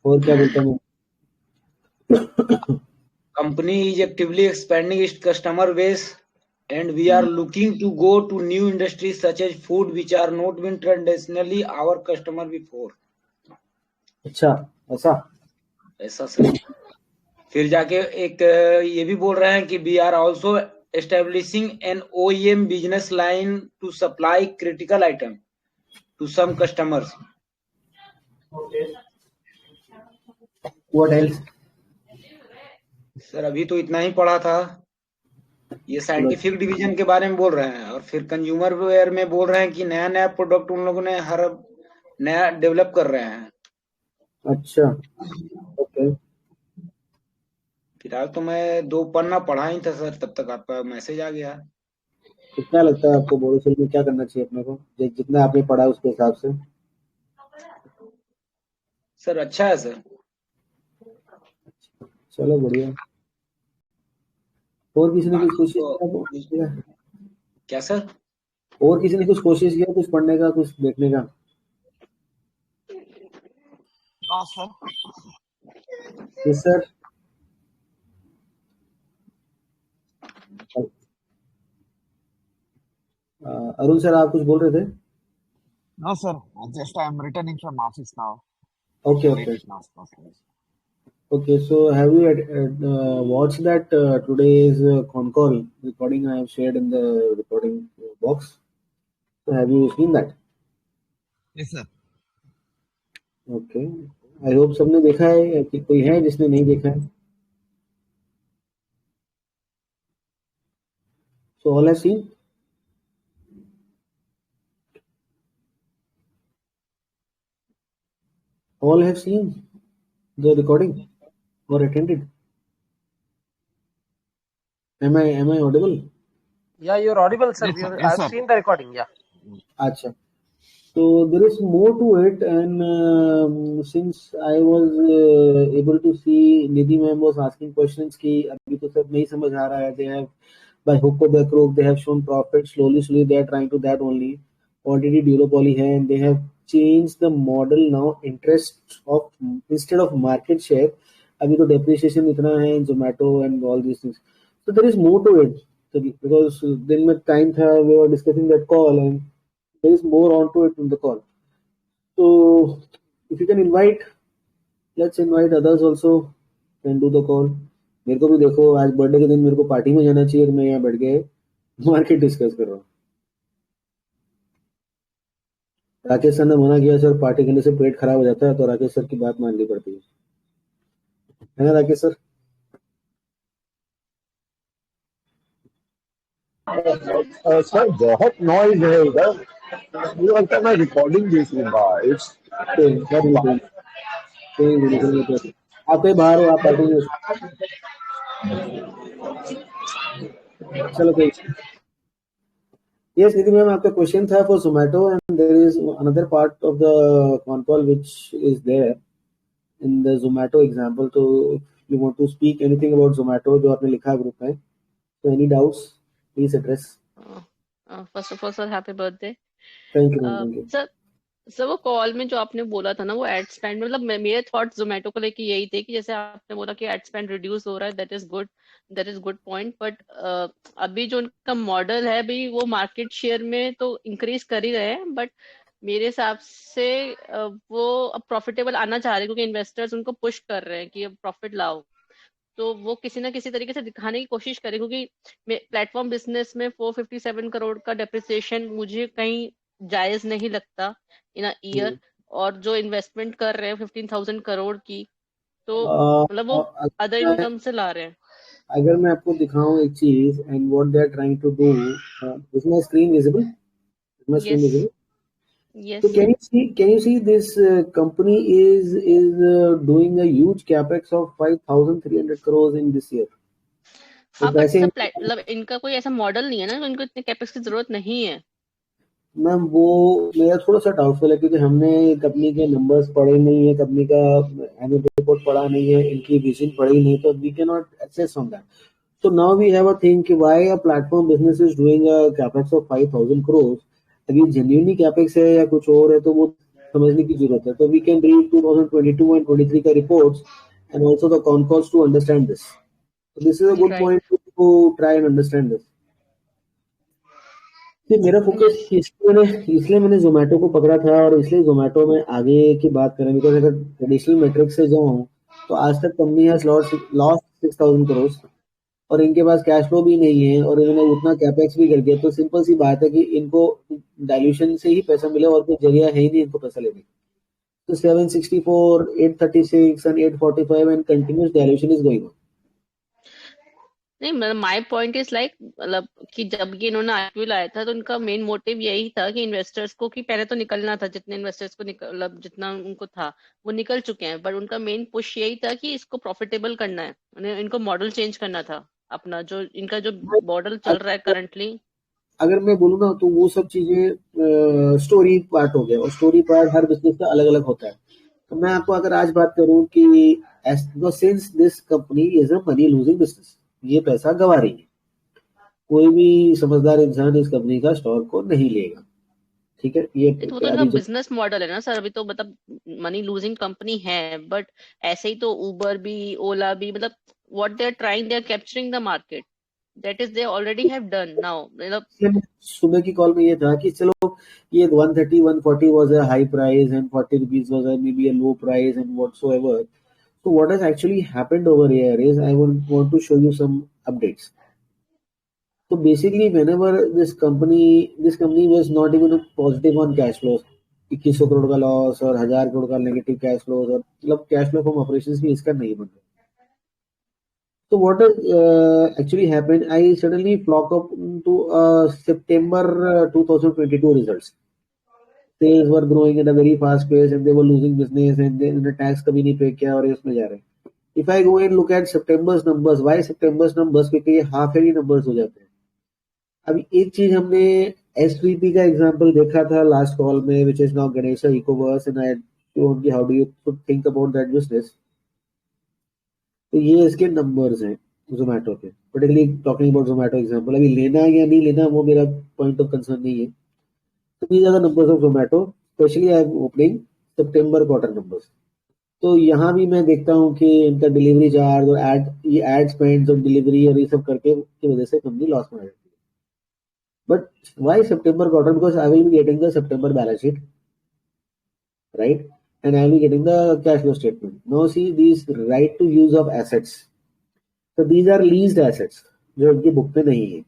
और क्या बोलता हूँ? Company is actively expanding its customer base, and we are looking to go to new industries such as food, which are not been traditionally our customer before. अच्छा, ऐसा? ऐसा sir. फिर जाके एक ये भी बोल रहे हैं कि we are also establishing an OEM business line to supply critical item to some customers. What else? Sir अभी तो इतना ही पढ़ा था। ये चलो, साइंटिफिक डिवीजन के बारे में बोल रहे हैं, और फिर कंज्यूमर वेयर में बोल रहे हैं कि नया नया प्रोडक्ट उन लोगों ने हर नया डेवलप कर रहे हैं। अच्छा, ओके। फिलहाल तो मैं 2 पन्ना पढ़ा ही था सर, तब तक आपका मैसेज आ गया। कितना लगता है आपको बोरोसिल में क्या करना चाहिए अपने को, जितना आपने पढ़ा है उसके हिसाब से? सर अच्छा है सर। चलो बढ़िया। और किसी ने कुछ बाकी कोशिश तो किया? क्या सर? और किसी ने कुछ कोशिश किया, कुछ पढ़ने का, कुछ देखने का? हाँ sir. Yes sir. Arun sir, आप कुछ बोल रहे थे? No sir, just I am returning from office now. Okay Late okay now. Okay. Okay. So have you watched that today's con call recording I have shared in the recording box? So have you seen that? Yes sir. Okay, I hope सबने देखा है, या कि कोई है जिसने नहीं देखा है? So all have seen? All have seen the recording or attended? Am I audible? Yeah, you're audible, sir. Yes sir. I've Yes sir. seen the recording. Yeah. Acha. So there is more to it, and since I was able to see Nidhi ma'am was asking questions कि अभी तो सब नहीं समझ आ रहा है, they have by hook or by crook they have shown profit, slowly they are trying to that only. Already duopoly है, and they have changed the model now, interest of instead of market share, अभी तो depreciation इतना है Zomato and all these things. So there is more to it. So, because दिन में time था, we were discussing that call, and there is more onto it in the call. So if you can invite, let's invite others also and do the call. मेरे को भी देखो, आज birthday के दिन मेरे को पार्टी में जाना चाहिए और मैं यहाँ बैठ के मार्केट डिस्कस कर रहा हूँ। राकेश सर ने मना किया, सर पार्टी करने से पेट खराब हो जाता है, तो राकेश सर की बात माननी पड़ती है ना राकेश सर? सर बहुत नॉइज है इधर, मुझे लगता है मैं रिकॉर्डिंग देख लूंगा। इट्स कोई नहीं, आप कहीं बाहर हो, आप पार्टी में चलो कोई। Yes, Nidhi ma'am, आपका क्वेश्चन था for Zomato, and there is another part of the con call which is there in the Zomato example. So if you want to speak anything about Zomato जो आपने लिखा है group में, so any doubts please address. First of all sir happy birthday. Thank you ma'am, thank you. Sir वो call में जो आपने बोला था ना, वो एड स्पेंड, मतलब मेरे थॉट जोमेटो को लेके यही थे कि जैसे आपने बोला कि एड स्पेंड रिड्यूस हो रहा है, that is good point, but अभी जो उनका मॉडल है अभी वो मार्केट शेयर में तो इंक्रीज कर ही रहे हैं, बट मेरे हिसाब से वो अब प्रॉफिटेबल आना चाह रहे हैं क्योंकि इन्वेस्टर्स उनको पुश कर रहे हैं कि अब प्रॉफिट लाओ, तो वो किसी ना किसी तरीके से दिखाने की कोशिश करें, क्योंकि प्लेटफॉर्म बिजनेस में 457 करोड़ का डेप्रिसिएशन मुझे कहीं जायज नहीं लगता इन अ ईयर, और जो इन्वेस्टमेंट कर रहे हैं 15,000 करोड़ की, तो मतलब वो अदर इनकम से ला रहे हैं। अगर मैं आपको दिखाऊं एक चीज, and what they are trying to do, is my screen visible? Is my screen visible? Yes. So can you see this company is doing a huge capex of 5,300 crores in this year. हाँ, but सब मतलब इनका कोई ऐसा model नहीं है ना, इनको इतने कैपेक्स की जरूरत नहीं है। मैम वो मेरा थोड़ा सा डाउटफुल है, क्योंकि हमने कंपनी के नंबर्स पढ़े नहीं है, कंपनी का एनुअल रिपोर्ट पढ़ा नहीं है, इनकी विजन पढ़ी नहीं, तो we can not assess on that. So now we have a thing कि why a platform business is doing a capex of 5,000 crores. अगर genuinely capex है या कुछ और है, तो वो समझने की जरूरत है. तो वी कैन रीड 2022 and 23 का reports and also the con calls to understand this. So this is a good Right. point to try and understand this. मेरा फोकस इसलिए मैंने जोमेटो को पकड़ा था और इसलिए जोमेटो में आगे की बात करें, बिकॉज अगर ट्रेडिशनल मेट्रिक से जाऊं तो आज तक कंपनी हैज लॉस्ट 6,000 करोड़ और इनके पास कैश फ्लो भी नहीं है और इन्होंने उतना कैपेक्स भी कर दिया. तो सिंपल सी बात है कि इनको डाइल्यूशन से ही पैसा मिले और कोई जरिया है ही नहीं इनको पैसा लेने. तो 764, 836 and 845 and continuous dilution is going on. नहीं, मतलब माय पॉइंट इज लाइक, मतलब कि जब ये इन्होंने आईपीओ लाया था तो उनका मेन मोटिव यही था कि इन्वेस्टर्स को, कि पहले तो निकलना था, जितने इन्वेस्टर्स को मतलब जितना उनको था वो निकल चुके हैं, बट उनका मेन पुश यही था कि इसको प्रॉफिटेबल करना है, इनको मॉडल चेंज करना था अपना, जो इनका जो मॉडल चल रहा है करंटली. अगर मैं बोलूँ ना तो वो सब चीजें स्टोरी पार्ट हो गया और स्टोरी पार्ट हर बिजनेस का अलग अलग होता है. तो मैं आपको अगर आज बात करूं कि since this company is a money losing business, ये पैसा गवा रही है, कोई भी समझदार इंसान इस कंपनी का स्टॉक को नहीं लेगा. ठीक है, ये तो इनका बिजनेस मॉडल है ना सर. अभी तो मतलब मनी लूजिंग कंपनी है, बट ऐसे ही तो उबर भी, ओला भी, मतलब what they are trying, they are capturing the market, that is they already have done now. मतलब सुबह की कॉल में ये था कि चलो ये 130 140 was a high price and 40 rupees was may be a low price and whatsoever. So what has actually happened over here is I want to show you some updates. So basically, whenever this company was not even positive on cash flows, 2100 crore का loss और 1000 करोड़ का negative cash flow, और मतलब cash flow from operations भी इसका नहीं बन रहा. So what has actually happened? I suddenly flock up to September 2022 results. Sales were growing at a very fast pace and they were losing business and then the tax कभी नहीं पे किया और ये उसमें जा रहे हैं. If I go and look at September's numbers, why September's numbers? क्योंकि ये half yearly numbers हो जाते हैं. अभी एक चीज हमने SVP का एग्जांपल देखा था लास्ट कॉल में, which is now Ganesha Ecoverse, and I told you how do you think about that business. तो ये इसके नंबर्स हैं जोमेटो के, particularly talking about Zomato example. अभी लेना या नहीं लेना वो मेरा पॉइंट ऑफ कंसर्न नहीं है. तो these are the numbers of Zomato, especially I am opening September quarter numbers. तो यहाँ भी मैं देखता हूँ कि इनका डिलीवरी चार्ज और एड स्पेंड्स और डिलीवरी और ये सब करके की वजह से कंपनी लॉस में आ जाती है. But why September quarter? Because I will be getting the September balance sheet, right, and I will be getting the cash flow statement. Now see these right to use of assets. So these are leased assets जो इनकी book पे नहीं है.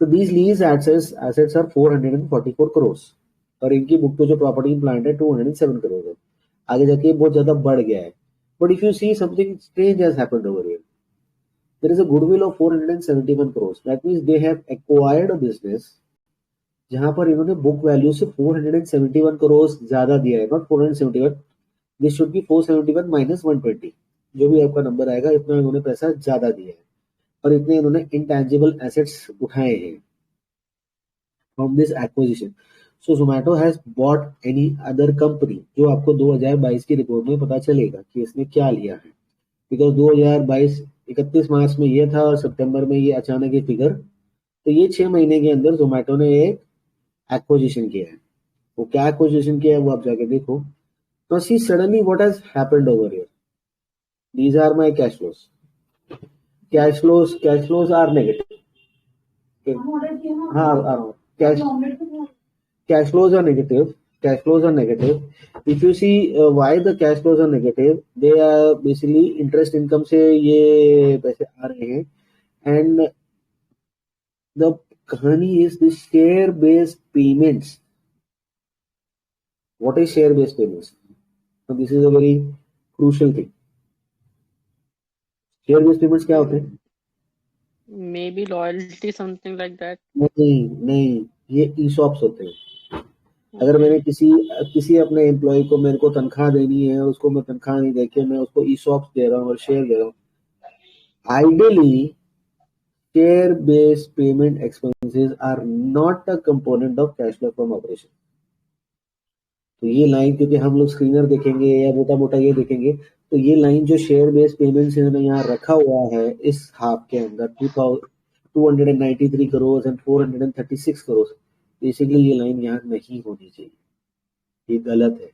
So these leased assets are 444 crores और इनकी book पे जो property plant है 207 करोड़ है. आगे जाके बहुत ज्यादा बढ़ गया है. But if you see something strange has happened over here. There is a goodwill of 471 crores. That means they have acquired a business जहां पर इन्होंने बुक वैल्यू से 471 करोड़ ज्यादा दिया है. Not 471, this should be 471 minus 120. जो भी आपका नंबर आएगा इतना इन्होंने पैसा ज्यादा दिया है और इतने इन्होंने इंटैंजिबल एसेट्स उठाए हैं from this acquisition. So Zomato has bot any other company, जो आपको 2022 की रिपोर्ट में पता चलेगा कि इसने क्या लिया है. बिकॉज 2022 31 मार्च में ये था और सितंबर में ये अचानक ये फिगर. तो ये 6 महीने के अंदर जोमेटो ने एक एक्विजिशन किया है. वो क्या एक्विजिशन किया है वो आप जाके देखो. तो see suddenly what has happened over here. These are my cash flows. Cash flows are negative. हाँ, cash flows are negative. If you see why the cash flows are negative, they are basically interest income से ये पैसे आ रहे हैं. And the कहानी is the share based payments. What is share based payments? So this is a very crucial thing. Share based payments क्या होते हैं? maybe loyalty, something like that. नहीं, ये ESOPs होते हैं. अगर मैंने किसी अपने एम्प्लॉय को, मेरे को तनख्वाह देनी है और उसको मैं तनख्वाह नहीं देके मैं उसको ESOPs दे रहा हूँ और शेयर दे रहा हूँ. Ideally share based payment expenses are not a component of cash flow from operation. तो ये लाइन, क्योंकि हम लोग स्क्रीनर देखेंगे या मोटा मोटा ये देखेंगे, तो ये लाइन जो शेयर बेस्ड पेमेंट्स इन्होंने यहाँ रखा हुआ है इस हाफ के अंदर 293 करोड़ एंड 436 करोड़, बेसिकली ये लाइन यहाँ नहीं होनी चाहिए. ये गलत है,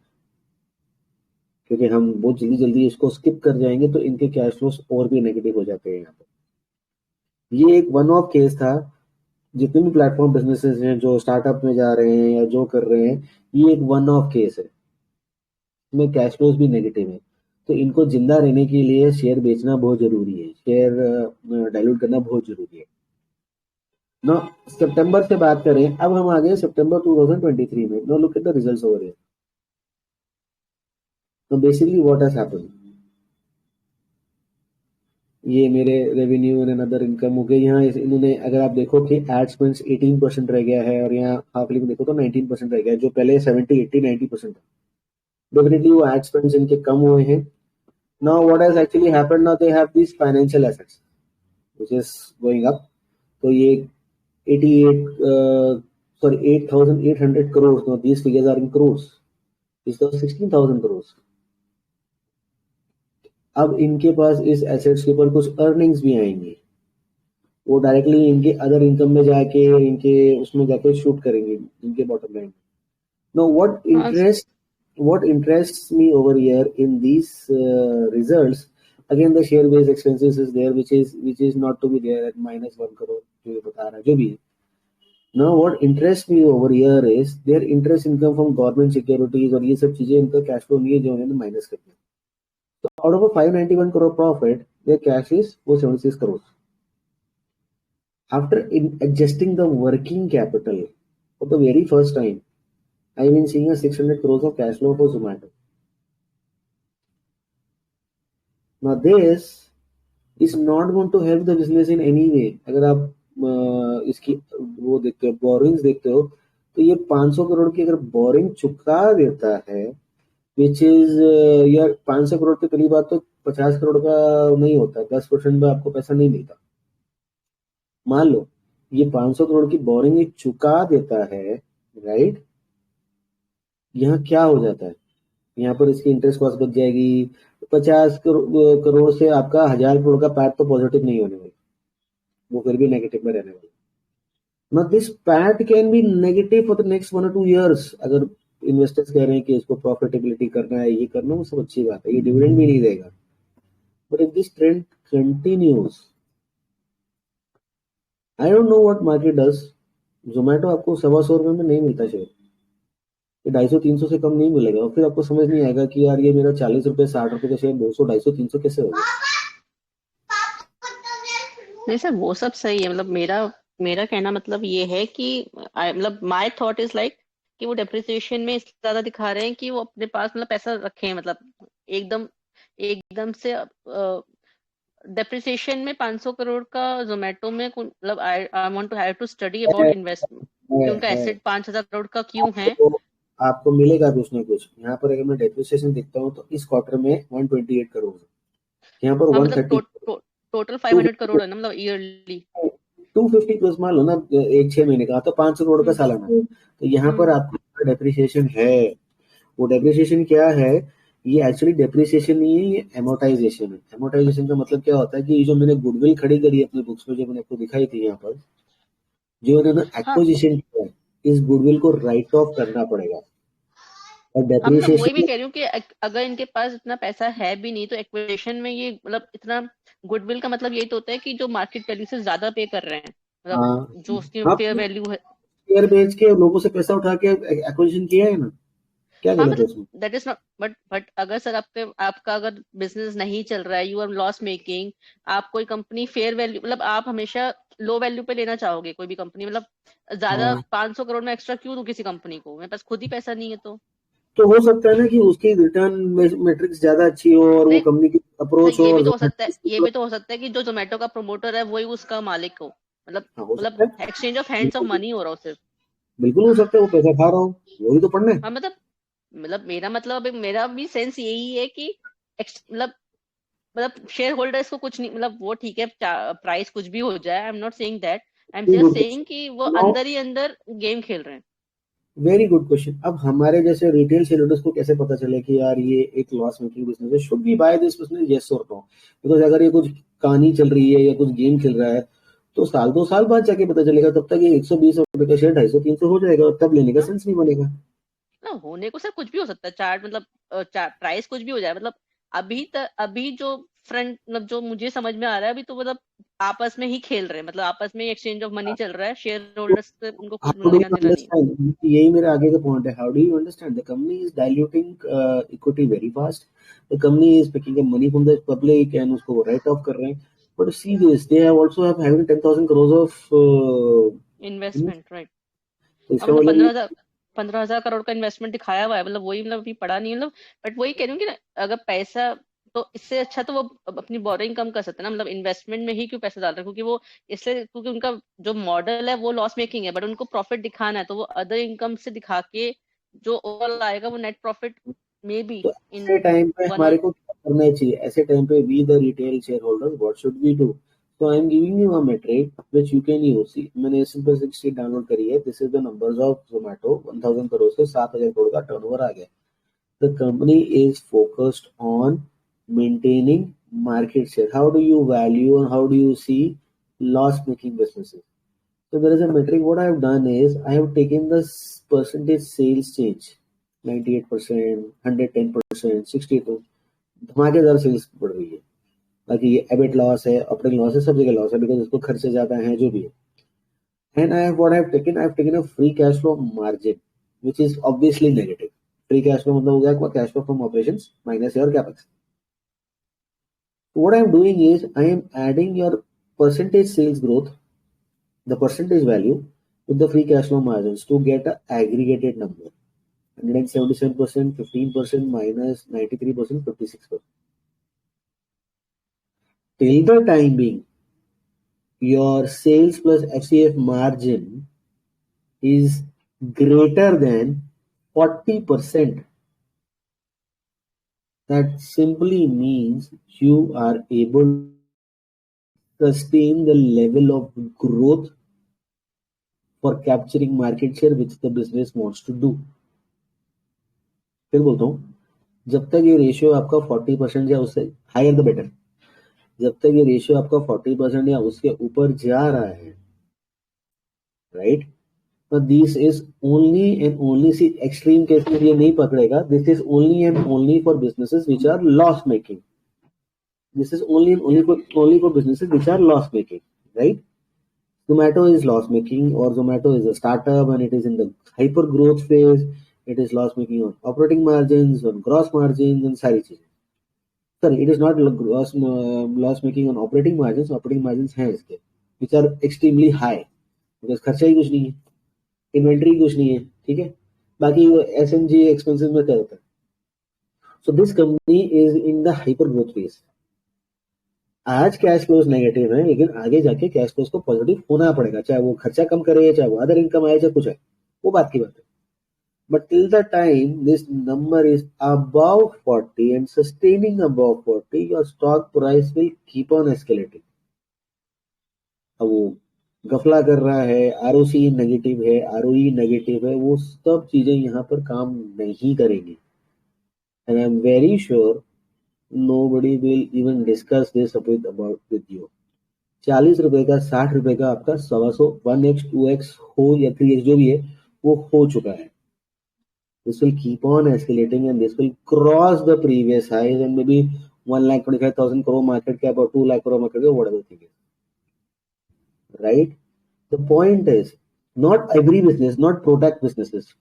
क्योंकि हम बहुत जल्दी जल्दी इसको स्किप कर जाएंगे तो इनके कैश फ्लोस और भी नेगेटिव हो जाते हैं यहाँ पे। ये एक वन ऑफ केस था। जितने भी प्लेटफॉर्म बिजनेसेस हैं जो स्टार्टअप में जा रहे हैं या जो कर रहे हैं, ये एक वन ऑफ केस है, इसमें कैश फ्लोस भी नेगेटिव है। तो इनको जिंदा रहने के लिए शेयर बेचना बहुत जरूरी है, शेयर डाइल्यूट करना बहुत जरूरी है ना। सितंबर से बात करें, अब हम आ गए सितंबर 2023 में। Now look at the results over here. तो बेसिकली व्हाट हैज हैपेंड, ये मेरे रेवेन्यू एंड अदर इनकम हो गई। यहाँ इन्होंने, अगर आप देखो कि एड स्पेंड्स 18% रह गया है, और यहाँ हाफ ईयरली में देखो तो 19% रह गया है, जो पहले 70, 80, 90% था। डेफिनेटली वो एड स्पेंड्स इनके कम हुए हैं। Now what has actually happened, now they have this financial assets which is going up. तो ये 8,800 crores, now these figures are in crores, is the 16,000 crores। अब इनके पास इस एसेट्स के ऊपर कुछ अर्निंग्स भी आएंगी, वो डायरेक्टली इनके अदर इनकम में जाके इनके उसमें जाके शूट करेंगे इनके bottom line. Now what interests me over here in these results, again the share based expenses is there, which is not to be there at -1 crore, जो ये बता रहा है जो भी है। Now what interests me over here is their interest income from government securities, और ये सब चीजें इनका कैश फ्लो नहीं है जो उन्होंने माइनस करते हैं। So out of a 591 crore profit, their cash is 476 crores. After adjusting the working capital for the very first time, I've been seeing a 600 crores of cash flow for Zomato. Now this is not going to help the business in any way। अगर आप इसकी वो देखते हो, borings देखते हो, तो ये 500 करोड़ की अगर बोरिंग चुका देता है, विच इज यार 500 करोड़ के करीब बात तो 50 करोड़ का नहीं होता, 10% में आपको पैसा नहीं मिलता। मान लो ये 500 करोड़ की बोरिंग चुका देता है, राइट। यहाँ क्या हो जाता है, यहाँ पर इसकी इंटरेस्ट कॉस्ट बच जाएगी। 50 करोड़ से आपका 1000 करोड़ का पैट तो पॉजिटिव नहीं होने वाला, वो फिर भी नेगेटिव में रहने वाला। Now this PAT can be negative for the next 1 or 2 years। अगर इन्वेस्टर्स कह रहे हैं कि इसको प्रॉफिटेबिलिटी करना है, ये करना, वो सब अच्छी बात है, ये डिविडेंड भी नहीं देगा। But if this trend continues, I don't know what market does. Zomato आपको 125 रुपए में नहीं मिलता शेयर, ये 250-300 से कम नहीं मिलेगा, और फिर आपको समझ नहीं आएगा कि यार ये मेरा 40 रुपए 60 रुपए का शेयर 200, 250, 300 कैसे हो गया। नहीं सर, वो सब सही है। मतलब मेरा कहना मतलब ये है कि मतलब माय थॉट इज लाइक कि वो डेप्रिसिएशन में इसलिए ज्यादा दिखा रहे हैं कि वो अपने पास मतलब पैसा रखे हैं। मतलब एकदम से डेप्रिसिएशन में 500 करोड़ का जोमेटो में मतलब I want to have to study about investment कि उनका एसेट 5000 करोड़ का क्यों है। आपको मिलेगा कुछ ना कुछ। यहाँ पर अगर मैं डेप्रिसिएशन देखता हूँ तो इस क्वार्टर में 128 करोड़ है, यहाँ पर 130, टोटल 500 करोड़ है ना, मतलब ईयरली 250 प्लस मान लो ना, एक 6 महीने का तो 500 करोड़ का सालाना। तो यहाँ पर आपको डेप्रिसिएशन है। वो डेप्रिसिएशन क्या है, ये एक्चुअली डेप्रिसिएशन नहीं है, ये एमोटाइजेशन है। एमोटाइजेशन का मतलब क्या होता है कि जो मैंने गुडविल खड़ी करी है अपने बुक्स में, जो मैंने आपको दिखाई थी, यहाँ पर जो उन्होंने एक्विजिशन किया, इस गुडविल को राइट ऑफ करना पड़ेगा। और डेप्रिसिएशन वही भी कह रही हूँ कि अगर इनके पास इतना पैसा है भी नहीं तो एक्विजिशन में ये मतलब इतना गुडविल का मतलब यही तो होता है कि जो मार्केट वैल्यू से ज्यादा पे कर रहे हैं, मतलब जो उसकी फेयर वैल्यू है, शेयर बेच के लोगों से पैसा उठा के एक्विजिशन किया है ना, क्या गलत है उसमें? दैट इज नॉट, बट अगर सर आपका अगर बिजनेस नहीं चल रहा है, यू आर लॉस मेकिंग, आप कोई कंपनी फेयर वैल्यू मतलब आप हमेशा लो वैल्यू पे लेना चाहोगे कोई भी कंपनी। मतलब ज्यादा 500 करोड़ में एक्स्ट्रा क्यों दूं किसी कंपनी को, मेरे पास खुद ही पैसा नहीं है। तो हो सकता है ना कि उसकी रिटर्न मैट्रिक्स ज्यादा अच्छी हो और वो कंपनी की अप्रोच हो। ये भी तो हो सकता है कि जो जोमेटो का प्रमोटर है वही उसका मालिक हो, मतलब exchange of hands of money हो रहा हो सिर्फ। बिल्कुल हो सकता है, वो पैसा खा रहा हो, वही तो पढ़ना है। हाँ, मतलब मेरा भी सेंस यही है कि मतलब शेयर होल्डर्स को कुछ नहीं, मतलब वो ठीक है प्राइस कुछ भी हो जाए, I am not saying that, I am just saying कि वो अंदर ही अंदर गेम खेल रहे हैं। Very good question. अब हमारे जैसे रिटेल शेयरहोल्डर्स को कैसे पता चले कि यार ये एक लॉस मेकिंग बिजनेस है, should be buy this business, yes और नो? बिकॉज अगर ये कुछ कहानी चल रही है या कुछ गेम खेल रहा है तो साल 2 साल बाद जाके पता चलेगा, तब तक ये 120 रुपए का शेयर 250-300 हो जाएगा और तब लेने का सेंस नहीं बनेगा। ना होने को सर कुछ भी हो सकता है, चार्ट मतलब प्राइस कुछ भी हो जाए, मतलब अभी जो फ्रंट मतलब जो मुझे समझ में आ रहा है अभी तो मतलब आपस में ही खेल रहे हैं, मतलब आपस में एक्सचेंज ऑफ मनी चल रहा है, शेयर होल्डर्स से उनको कुछ How do लेना you देना नहीं है। understand? यही मेरा आगे का पॉइंट है. How do you understand? The company is diluting equity very fast. The company is picking up money from the public and उसको write off कर रहे हैं. But see this, they have also have having 10,000 crores of investment, right. तो अब इसका मतलब मतलब ये 15,000 करोड़ का इन्वेस्टमेंट दिखाया हुआ है, मतलब वही मतलब अभी पड़ा नहीं है, मतलब बट वही कह रही हूँ कि ना, अगर पैसा तो इससे अच्छा तो वो अपनी बोरिंग कम कर सकते हैं ना, मतलब इन्वेस्टमेंट में ही क्यों पैसा डाल रहे हैं, क्योंकि वो इसलिए क्योंकि उनका जो मॉडल है वो लॉस मेकिंग है, बट उनको प्रॉफिट दिखाना है, तो वो अदर इनकम से दिखा के जो ओवरऑल आएगा वो नेट प्रॉफिट मे बी तो इन ऐसे टाइम पे 1 हमारे और को क्या करना चाहिए? ऐसे टाइम पे we the retail share holders what should we do? So I am giving you a metric which you can use. See, मैंने सिंपल शीट डाउनलोड करी है. This is the numbers of Zomato. 1000 crore से 7000 करोड़ का turnover आ गया. The company is focused on maintaining market share. How do you value and how do you see loss-making businesses? So there is a metric. What I have done is I have taken the percentage sales change, 98%, 110%, 62. धमाकेदार sales बढ़ रही है. बाकी ये EBIT loss है, operating loss है, सब जगह लॉस है बिकॉज इसको खर्चे ज्यादा हैं जो भी है. And what I have taken a free cash flow margin, which is obviously negative. Free cash flow मतलब हो गया cash flow from operations minus your capex. What I am doing is I am adding your percentage sales growth, the percentage value with the free cash flow margins to get an aggregated number. 177%, 15% minus 93%, 56%. Till the time being, your sales plus FCF margin is greater than 40%. That simply means you are able to sustain the level of growth for capturing market share which the business wants to do. फिर बोलता हूँ, जब तक ये ratio आपका 40% या उससे higher the better, जब तक ये रेशियो आपका 40% या उसके ऊपर जा रहा है, राइट? तो this is only and only, see extreme case में ये नहीं पकड़ेगा. This is only and only for businesses which are loss making. This is only and only for businesses which are loss making, right? Zomato is loss making, or Zomato is a startup and it is in the hyper growth phase. It is loss making on operating margins, on gross margins, and सारी चीजें. Sorry, it is not loss making on operating margins. Operating margins हैं इसके, which are extremely high because खर्चा ही कुछ नहीं है, inventory कुछ नहीं है, ठीक है. बाकी SMG expenses में क्या होता है? So this company is in the hyper growth phase. आज कैश फ्लोज नेगेटिव है, लेकिन आगे जाके कैश फ्लोज को पॉजिटिव होना पड़ेगा, चाहे वो खर्चा कम करे, चाहे वो अदर इनकम आए, चाहे कुछ है, वो बात की बात है. But till the time this number is above 40 and sustaining above 40, your stock price will keep on escalating. अब वो गफला कर रहा है, आरओसी नेगेटिव है, आरओई नेगेटिव है, वो सब चीजें यहाँ पर काम नहीं करेंगी. And I am very sure nobody will even discuss this with you. 40 रुपए का, 60 रुपए का आपका 125, 1x 2x हो या 3x जो भी है वो हो चुका है. This will keep on escalating and this will cross the previous highs and maybe 1,25,000 crore market cap or 2 lakh crore market cap, whatever thing is. Right? The point is, not every business, not product businesses,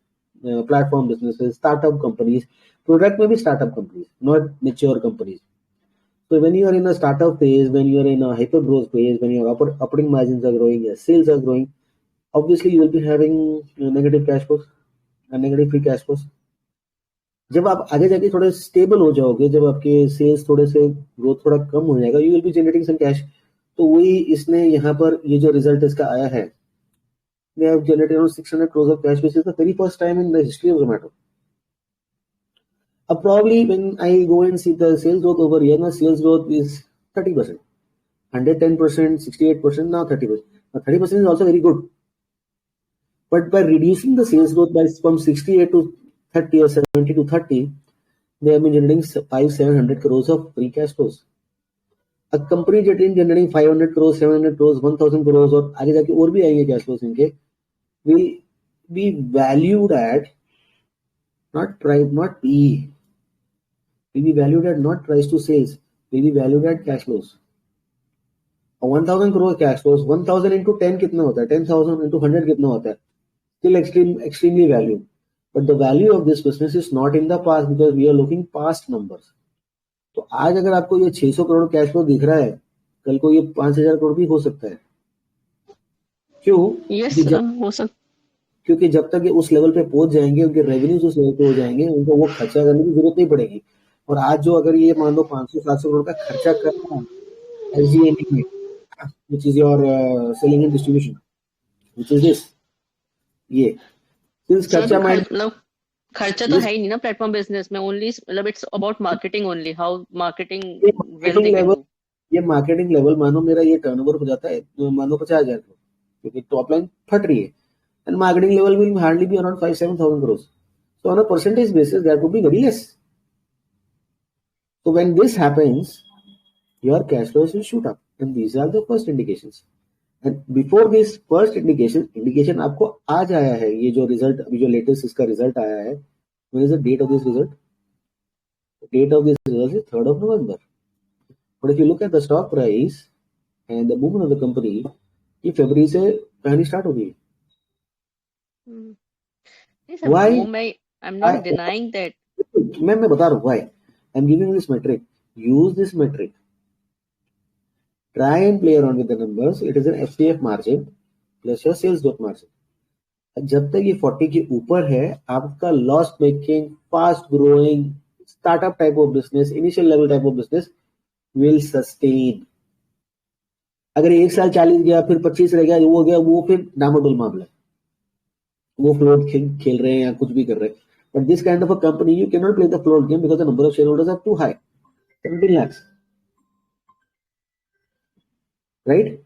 platform businesses, startup companies, product may be startup companies, not mature companies. So when you are in a startup phase, when you are in a hyper growth phase, when your operating margins are growing, your sales are growing, obviously you will be having negative cash flows and negative free cash flows. जब आप आगे जाके थोड़े stable हो जाओगे, जब आपके sales थोड़े से ग्रोथ थोड़ा कम हो जाएगा, you will be generating some cash. तो वही इसने यहाँ पर ये जो रिजल्ट इसका आया है, they have generated around 600 crores of cash, which is the very first time in the history of Zomato. Probably when I go and see the sales growth over here, now sales growth is 30%, 110%, 68%, now 30%. Now 30% is also very good. But by reducing the sales growth from 68 to 30 or 70 to 30, they have been generating 500-700 crores of free cash flows. A company generating 500 crores, 700 crores, 1000 crores और आगे जाके और भी आएंगे cash flows इनके, will be valued at not price, not PE. Will be valued at not price to sales, will be valued at cash flows. और 1000 crore cash flows, 1000 into 10 कितना होता है, 10,000 into 100 कितना होता है, still extremely valued. But the value of this business is not in the past because we are looking past numbers. तो आज अगर आपको ये 600 करोड़ कैश फ्लो दिख रहा है, कल को ये 5000 करोड़ भी हो सकता है. क्यों? Yes, हो सकता. क्योंकि जब तक ये उस लेवल पे पहुंच जाएंगे, उनके रेवेन्यूज उस लेवल पे हो जाएंगे, उनको वो खर्चा करने की जरूरत नहीं पड़ेगी. और आज जो अगर ये मान लो 500-700 करोड़ का खर्चा कर रहा है SG&A में, which is your selling and distribution, which is this, ये since खर्चा मतलब खर्चा तो है ही नहीं ना प्लेटफॉर्म बिजनेस में. ओनली मतलब it's about marketing only, how marketing level. ये मार्केटिंग लेवल मानो मेरा ये टर्नओवर हो जाता है, मानो 50,000 करोड़, क्योंकि टॉप लाइन फट रही है, and marketing level will hardly be around 5,000-7,000 crores. So on a percentage basis, that would be very less. So when this happens, your cash flows will shoot up, and these are the first indications. And before this first indication आपको आज आया है, ये जो result अभी जो latest इसका result आया है, when is the date of this result? The date of this result is 3rd of November. But if you look at the stock price and the movement of the company, ये फरवरी से कहानी start हो गई. Why? I'm not denying that. मैं बता रहा हूँ why. I'm giving you this metric. Use this metric. Try and play around with the numbers. It is an FCF margin plus your sales growth margin. जब तक ये 40 के ऊपर है, आपका loss making, fast growing, startup type of business, initial level type of business will sustain. अगर एक साल 40 गया, फिर 25 रह गया, वो हो गया, वो फिर डामाडोल मामला है. वो फ्लोट खेल रहे हैं या कुछ भी कर रहे हैं. But this kind of a company you can not play the float game because the number of share holders are too high, 17 lakhs, right.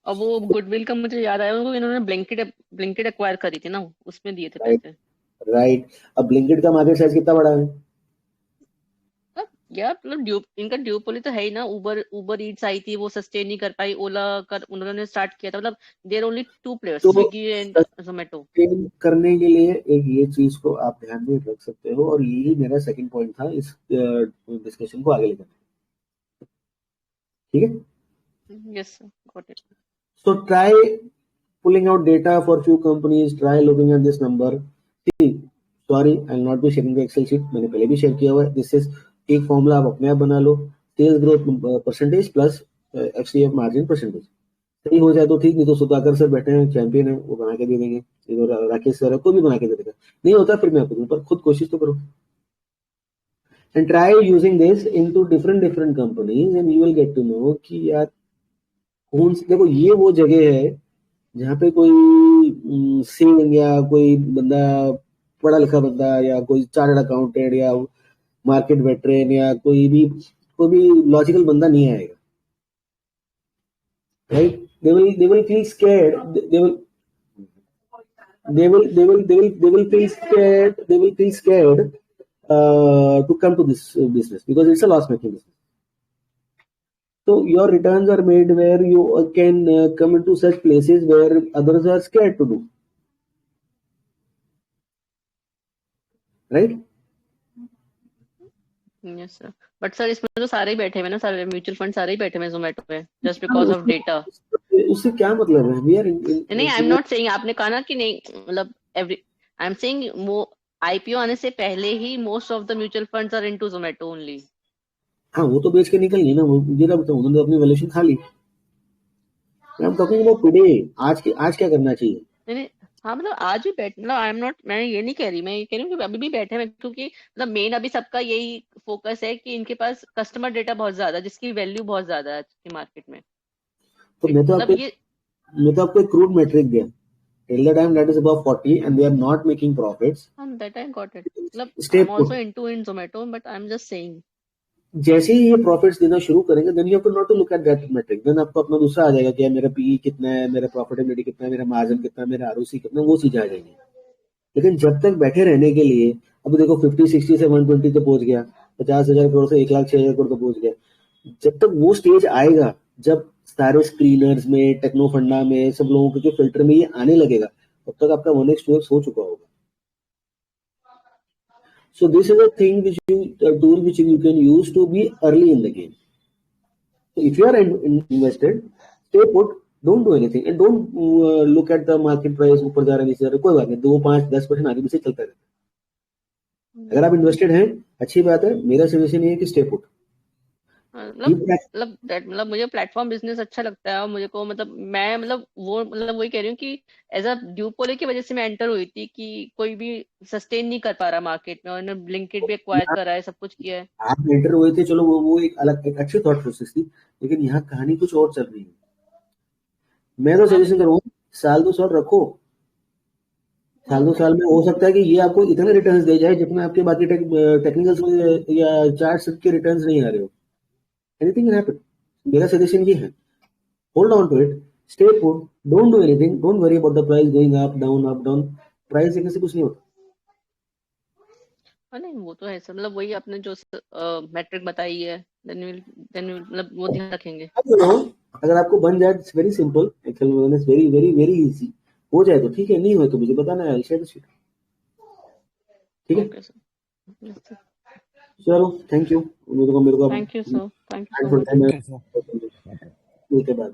अब वो गुडविल का मुझे याद आया, उनको इन्होंने ब्लिंकिट एक्वायर करी थी ना, उसमें दिए थे पैसे. राइट. अब ब्लिंकिट का मार्केट साइज कितना बड़ा है? यार मतलब इनका ड्यूपोली तो है ही ना. उबर ईट्स आई थी, वो सस्टेन नहीं कर पाई. ओला उन्होंने स्टार्ट किया था. मतलब there only 2 players, Swiggy and Zomato. करने के लिए एक ये चीज को आप ध्यान में रख सकते हो, और यही मेरा सेकंड पॉइंट था इस डिस्कशन को आगे लेकर. ठीक है. Yes, sir. Got it. So try pulling out data for few companies. Try looking at this number. See, sorry, I'll not be sharing the Excel sheet. मैंने पहले भी शेयर किया हुआ है. This is एक फॉर्मूला आप अपने आप बना लो. Sales growth percentage plus FCF margin percentage. सही हो जाए तो ठीक, नहीं तो सुधाकर सर बैठे हैं, चैंपियन है, वो बना के दे देंगे. राकेश सर है, कोई भी बना के दे देगा. नहीं होता फिर मैं करूँ, पर खुद कोशिश तो करो. And try using this into different companies, and you will get to know कि यार कौन सी. देखो ये वो जगह है जहाँ पे कोई सेल या कोई बंदा पढ़ा लिखा बंदा या कोई चार्टर्ड अकाउंटेंट या मार्केट वेटरन या कोई भी लॉजिकल बंदा नहीं आएगा. Right. they will feel scared. They will feel scared to come to this business because it's a loss making business. So your returns are made where you can come into such places where others are scared to do. Right? Yes, sir. But sir, इसमें तो सारे ही बैठे हुए ना, सारे mutual fund सारे ही बैठे हुए जोमेटो पे, just because of data. उससे क्या मतलब है? We are नहीं, I'm not saying, आपने कहा ना कि नहीं, मतलब I'm saying IPO आने से पहले ही most of the mutual funds are into Zomato only. हाँ, वो तो बेच के निकल गई ना, वो मेरा बताऊं, उन्होंने अपनी वैल्यूएशन खा ली. I'm talking about today. आज क्या करना चाहिए? नहीं, हाँ मतलब आज भी मतलब मैं ये नहीं कह रही, मैं ये कह रही हूँ कि अभी भी बैठे हैं, क्योंकि मतलब मेन अभी सबका यही फोकस है कि इनके पास कस्टमर डेटा बहुत ज्यादा है, जिसकी वैल्यू बहुत ज्यादा है आज की मार्केट में. तो मैं तो आपको एक क्रूड मैट्रिक दिया. Till the time that is above 40 and they are not making profits. That I got it. I'm also into in Zomato, but I'm just saying. जैसे ही ये प्रॉफिट्स देना शुरू करेंगे, then you have to not to look at that metric. Then आपको अपना दूसरा आ जाएगा कि मेरा PE कितना है, मेरा प्रॉफिटेबिलिटी कितना है, मेरा मार्जिन कितना है, मेरा ROC कितना है, वो चीजें आ जाएंगी. लेकिन जब तक बैठे रहने के लिए, अब देखो 50-60 से 120 तक पहुंच गया, 50,000 करोड़ से 1,06,000 करोड़ तक पहुंच गया. जब तक वो स्टेज आएगा, जब सारे स्क्रीनर्स में, टेक्नो फंडा में, सब लोगों के जो फिल्टर में ये आने लगेगा, तब तक आपका 1x 2x हो चुका होगा. So this is a thing which a tool which you can use to be early in the game. So if you are invested, stay put, don't do anything and don't look at the market price ऊपर जा रहा है नीचे जा रहा है, कोई बात नहीं, 2, 5, 10% आगे पीछे चलता रहता है। अगर आप इन्वेस्टेड हैं अच्छी बात है, मेरा सजेशन ये है कि स्टे पुट। मतलब मुझे प्लेटफॉर्म बिजनेस अच्छा लगता है और मुझे को मैं वही कह रही हूँ कि एज अ ड्यूपोले की वजह से मैं एंटर हुई थी कि कोई भी सस्टेन नहीं कर पा रहा मार्केट में, और ब्लिंकिट भी एक्वायर करा है, सब कुछ किया है। आप एंटर हुए थे, चलो वो एक अलग एक अच्छी थॉट प्रोसेस थी, लेकिन यहाँ कहानी कुछ और चल रही है। मैं तो सजेशन करूँगा 1-2 साल रखो, 1-2 साल में हो सकता है कि ये आपको इतने रिटर्न्स दे जाए जितना आपके बाकी टेक्निकल्स में या चार्ट्स के रिटर्न्स नहीं आ रहे हो। Anything can happen. मेरा सजेशन ये है, hold on to it, stay put, don't do anything, don't worry about the price going up down. Price देखने से कुछ नहीं होता। नहीं वो तो है सर, वही आपने जो मैट्रिक बताई है, देन वो ध्यान रखेंगे। अगर आपको बन जाए, इट्स वेरी सिंपल, एक्सेल में it's very very very easy. हो जाए तो ठीक है, नहीं हो तो मुझे बताना है, शेयर द शीट। ठीक है ओके सर, चलो थैंक यू। मेरे को thank you sir, thank you so much. Okay, sir. मिलते बाद।